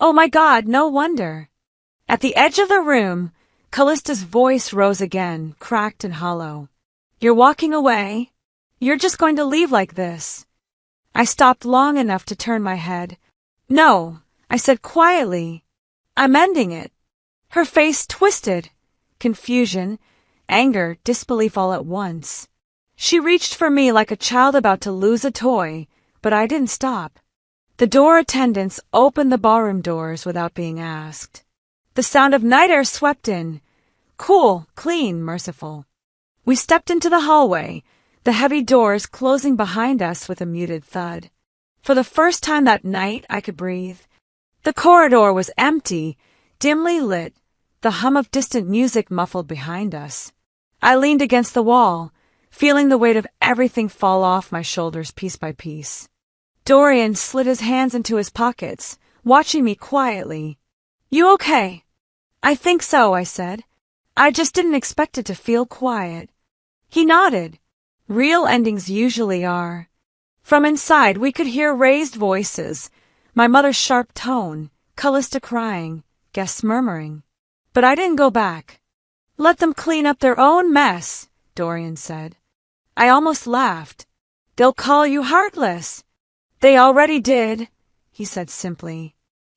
A: Oh my God, no wonder. At the edge of the room, Callista's voice rose again, cracked and hollow. You're walking away? You're just going to leave like this? I stopped long enough to turn my head. No, I said quietly. I'm ending it. Her face twisted. Confusion, anger, disbelief all at once. She reached for me like a child about to lose a toy, but I didn't stop. The door attendants opened the ballroom doors without being asked. The sound of night air swept in. Cool, clean, merciful. We stepped into the hallway, the heavy doors closing behind us with a muted thud. For the first time that night, I could breathe. The corridor was empty, dimly lit, the hum of distant music muffled behind us. I leaned against the wall, feeling the weight of everything fall off my shoulders piece by piece. Dorian slid his hands into his pockets, watching me quietly. "You okay?" "I think so," I said. "I just didn't expect it to feel quiet." He nodded. Real endings usually are. From inside, we could hear raised voices, my mother's sharp tone, Callista crying, guests murmuring. But I didn't go back. "Let them clean up their own mess," Dorian said. I almost laughed. "They'll call you heartless." "They already did," he said simply.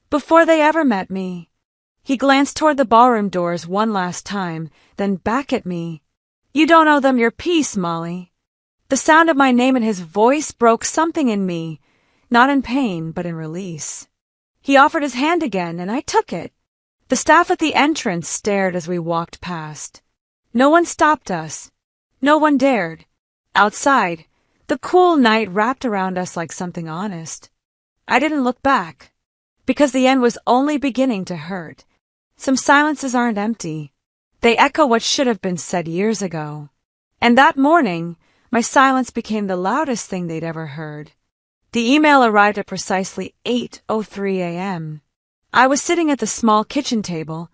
A: "Before they ever met me." He glanced toward the ballroom doors one last time, then back at me. "You don't owe them your peace, Molly." The sound of my name and his voice broke something in me, not in pain, but in release. He offered his hand again, and I took it. The staff at the entrance stared as we walked past. No one stopped us. No one dared. Outside, the cool night wrapped around us like something honest. I didn't look back, because the end was only beginning to hurt. Some silences aren't empty. They echo what should have been said years ago. And that morning, my silence became the loudest thing they'd ever heard. The email arrived at precisely 8:03 a.m. I was sitting at the small kitchen table,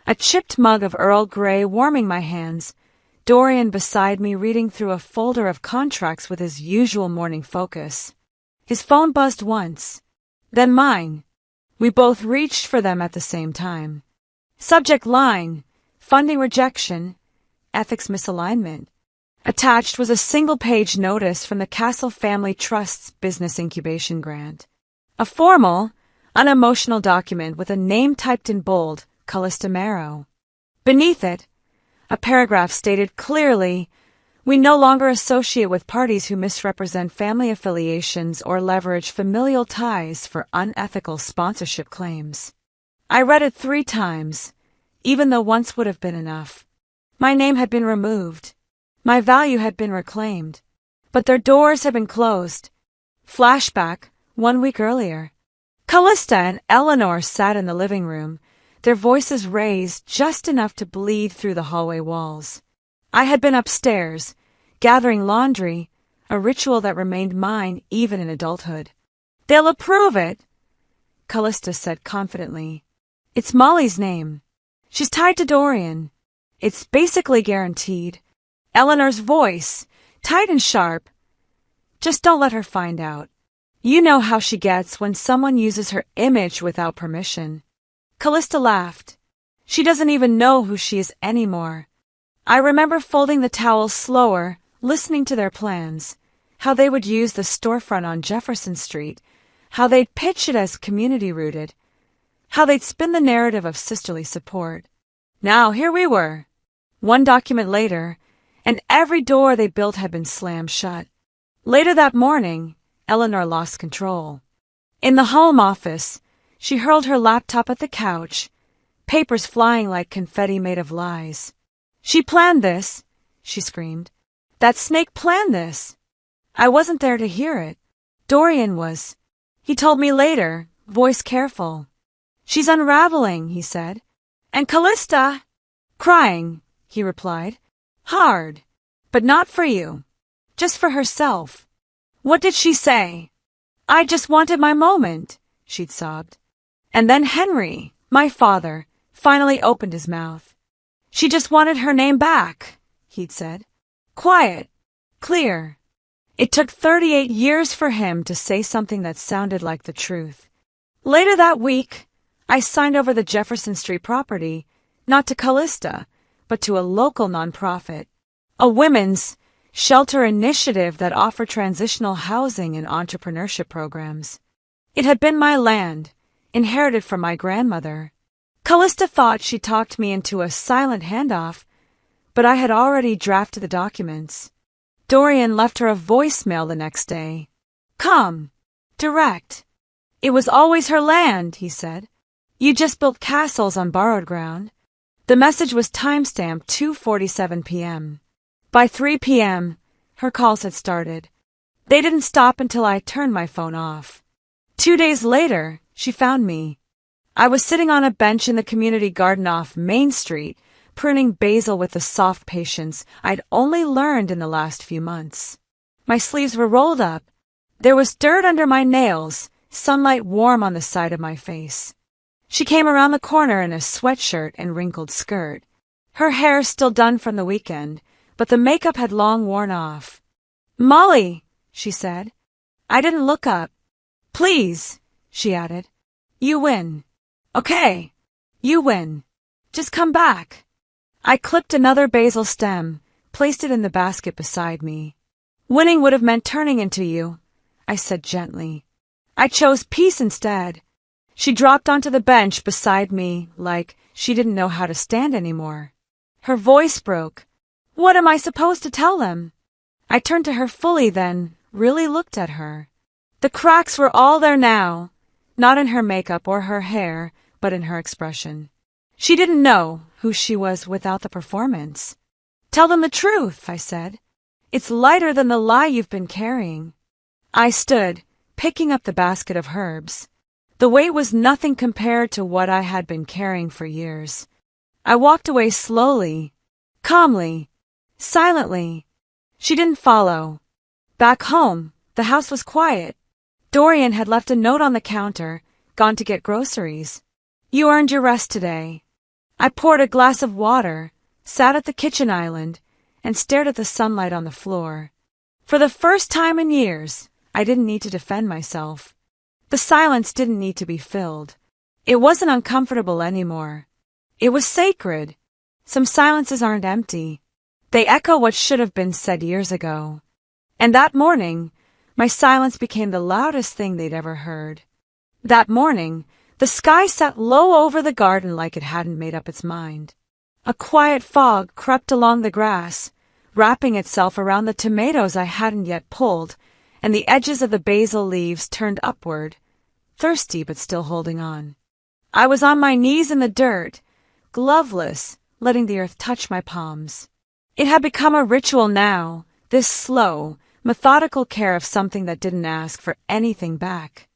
A: a chipped mug of Earl Grey warming my hands, Dorian beside me reading through a folder of contracts with his usual morning focus. His phone buzzed once, then mine. We both reached for them at the same time. Subject line, funding rejection, ethics misalignment. Attached was a single-page notice from the Castle Family Trust's business incubation grant. A formal, unemotional document with a name typed in bold, Callista Marrow. Beneath it, a paragraph stated clearly, "We no longer associate with parties who misrepresent family affiliations or leverage familial ties for unethical sponsorship claims." I read it 3 times, even though once would have been enough. My name had been removed. My value had been reclaimed, but their doors had been closed. Flashback, 1 week earlier. Callista and Eleanor sat in the living room, their voices raised just enough to bleed through the hallway walls. I had been upstairs, gathering laundry, a ritual that remained mine even in adulthood. "They'll approve it," Callista said confidently. "It's Molly's name. She's tied to Dorian. It's basically guaranteed." Eleanor's voice, tight and sharp. "Just don't let her find out. You know how she gets when someone uses her image without permission." Callista laughed. "She doesn't even know who she is anymore." I remember folding the towels slower, listening to their plans, how they would use the storefront on Jefferson Street, how they'd pitch it as community-rooted, how they'd spin the narrative of sisterly support. Now here we were, 1 document later, and every door they built had been slammed shut. Later that morning, Eleanor lost control. In the home office, she hurled her laptop at the couch, papers flying like confetti made of lies. "She planned this," she screamed. "That snake planned this." I wasn't there to hear it. Dorian was. He told me later, voice careful. "She's unraveling," he said. "And Callista—" "Crying," he replied. "Hard. But not for you. Just for herself." "What did she say?" "I just wanted my moment," she'd sobbed. And then Henry, my father, finally opened his mouth. "She just wanted her name back," he'd said. Quiet. Clear. It took 38 years for him to say something that sounded like the truth. Later that week, I signed over the Jefferson Street property, not to Callista, but to a local nonprofit, a women's shelter initiative that offered transitional housing and entrepreneurship programs. It had been my land, inherited from my grandmother. Callista thought she talked me into a silent handoff, but I had already drafted the documents. Dorian left her a voicemail the next day. "Come. Direct. It was always her land," he said. You just built castles on borrowed ground. The message was timestamped 2:47 p.m. By 3 p.m., her calls had started. They didn't stop until I turned my phone off. 2 days later, she found me. I was sitting on a bench in the community garden off Main Street, pruning basil with the soft patience I'd only learned in the last few months. My sleeves were rolled up. There was dirt under my nails, sunlight warm on the side of my face. She came around the corner in a sweatshirt and wrinkled skirt. Her hair still done from the weekend, but the makeup had long worn off. "Molly," she said. I didn't look up. "Please," she added. "You win." "Okay. You win. Just come back." I clipped another basil stem, placed it in the basket beside me. "Winning would have meant turning into you," I said gently. "I chose peace instead." She dropped onto the bench beside me like she didn't know how to stand anymore. Her voice broke. "What am I supposed to tell them?" I turned to her fully then, really looked at her. The cracks were all there now, not in her makeup or her hair, but in her expression. She didn't know who she was without the performance. "Tell them the truth," I said. "It's lighter than the lie you've been carrying." I stood, picking up the basket of herbs. The weight was nothing compared to what I had been carrying for years. I walked away slowly, calmly, silently. She didn't follow. Back home, the house was quiet. Dorian had left a note on the counter, gone to get groceries. "You earned your rest today." I poured a glass of water, sat at the kitchen island, and stared at the sunlight on the floor. For the first time in years, I didn't need to defend myself. The silence didn't need to be filled. It wasn't uncomfortable anymore. It was sacred. Some silences aren't empty. They echo what should have been said years ago. And that morning, my silence became the loudest thing they'd ever heard. That morning, the sky sat low over the garden like it hadn't made up its mind. A quiet fog crept along the grass, wrapping itself around the tomatoes I hadn't yet pulled, and the edges of the basil leaves turned upward, thirsty but still holding on. I was on my knees in the dirt, gloveless, letting the earth touch my palms. It had become a ritual now, this slow, methodical care of something that didn't ask for anything back.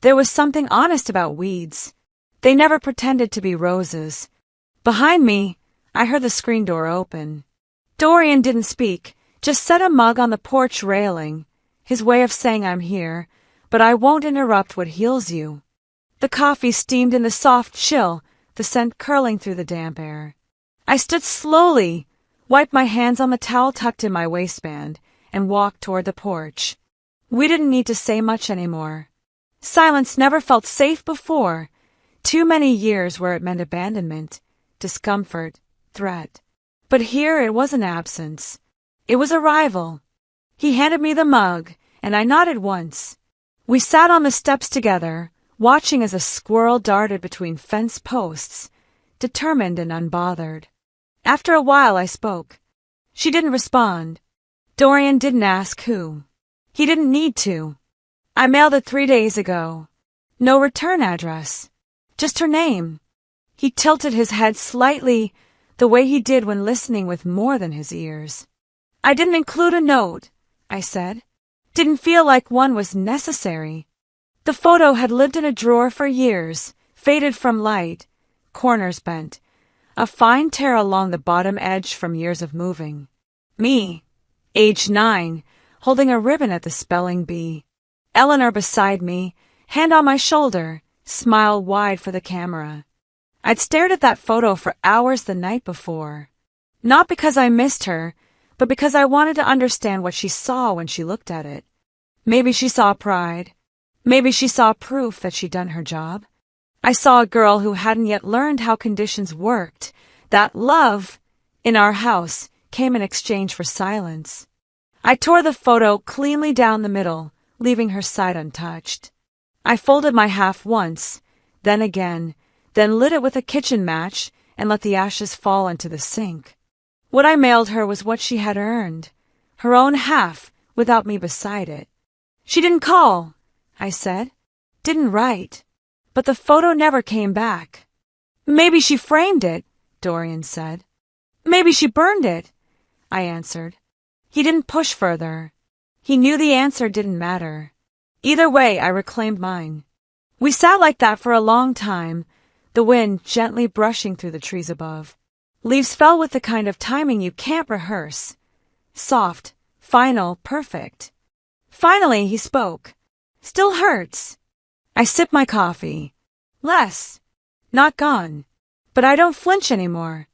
A: There was something honest about weeds. They never pretended to be roses. Behind me, I heard the screen door open. Dorian didn't speak, just set a mug on the porch railing, his way of saying I'm here, but I won't interrupt what heals you. The coffee steamed in the soft chill, the scent curling through the damp air. I stood slowly, wiped my hands on the towel tucked in my waistband, and walked toward the porch. We didn't need to say much anymore. Silence never felt safe before. Too many years where it meant abandonment, discomfort, threat. But here it wasn't absence. It was arrival. He handed me the mug, and I nodded once. We sat on the steps together, watching as a squirrel darted between fence posts, determined and unbothered. After a while I spoke. She didn't respond. Dorian didn't ask who. He didn't need to. I mailed it 3 days ago. No return address. Just her name. He tilted his head slightly, the way he did when listening with more than his ears. I didn't include a note, I said. Didn't feel like one was necessary. The photo had lived in a drawer for years, faded from light, corners bent, a fine tear along the bottom edge from years of moving. Me, age 9, holding a ribbon at the spelling bee. Eleanor beside me, hand on my shoulder, smile wide for the camera. I'd stared at that photo for hours the night before. Not because I missed her, but because I wanted to understand what she saw when she looked at it. Maybe she saw pride. Maybe she saw proof that she'd done her job. I saw a girl who hadn't yet learned how conditions worked, that love, in our house, came in exchange for silence. I tore the photo cleanly down the middle, leaving her side untouched. I folded my half once, then again, then lit it with a kitchen match and let the ashes fall into the sink. What I mailed her was what she had earned, her own half, without me beside it. She didn't call, I said. Didn't write. but the photo never came back. Maybe she framed it, Dorian said. Maybe she burned it, I answered. He didn't push further. He knew the answer didn't matter. Either way, I reclaimed mine. We sat like that for a long time, the wind gently brushing through the trees above. Leaves fell with the kind of timing you can't rehearse. Soft, final, perfect. Finally, he spoke. Still hurts. I sipped my coffee. Less. Not gone. But I don't flinch anymore.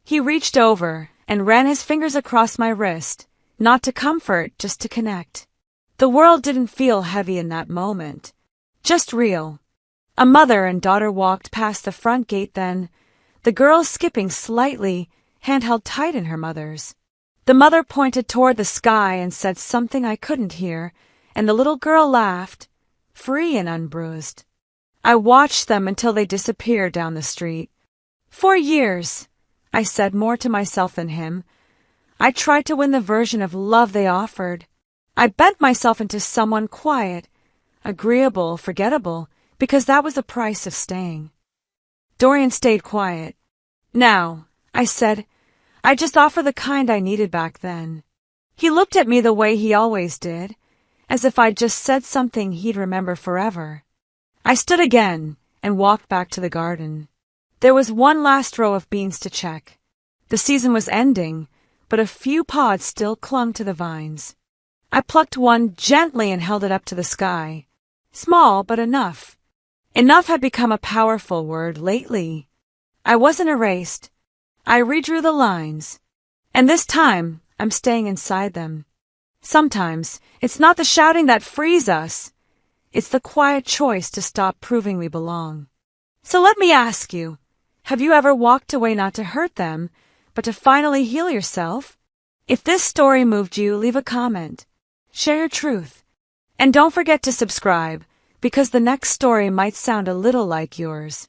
A: He reached over and ran his fingers across my wrist, not to comfort, just to connect. The world didn't feel heavy in that moment. Just real. A mother and daughter walked past the front gate then, the girl skipping slightly, hand held tight in her mother's. The mother pointed toward the sky and said something I couldn't hear, and the little girl laughed, free and unbruised. I watched them until they disappeared down the street. 4 years, I said more to myself than him. I tried to win the version of love they offered. I bent myself into someone quiet, agreeable, forgettable, because that was the price of staying. Dorian stayed quiet. Now, I said, I just offer the kind I needed back then. He looked at me the way he always did, as if I'd just said something he'd remember forever. I stood again and walked back to the garden. There was one last row of beans to check. The season was ending, but a few pods still clung to the vines. I plucked one gently and held it up to the sky. Small, but enough. Enough had become a powerful word lately. I wasn't erased. I redrew the lines. And this time, I'm staying inside them. Sometimes, it's not the shouting that frees us. It's the quiet choice to stop proving we belong. So let me ask you, have you ever walked away not to hurt them, but to finally heal yourself? If this story moved you, leave a comment. Share your truth. And don't forget to subscribe, because the next story might sound a little like yours.